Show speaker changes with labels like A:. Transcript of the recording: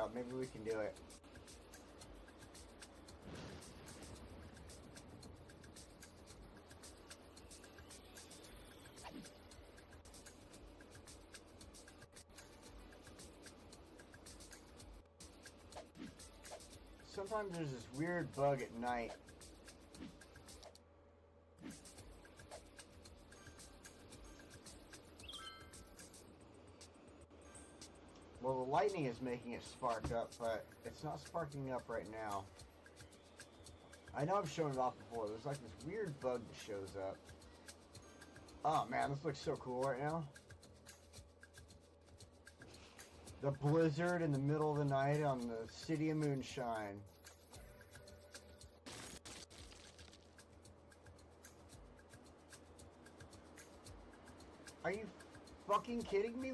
A: out. Maybe we can do it. Sometimes there's this weird bug at night. Well, the lightning is making it spark up, but it's not sparking up right now. I know I've shown it off before. There's like this weird bug that shows up. Oh man, this looks so cool right now. The blizzard in the middle of the night on the City of Moonshine. Are you fucking kidding me?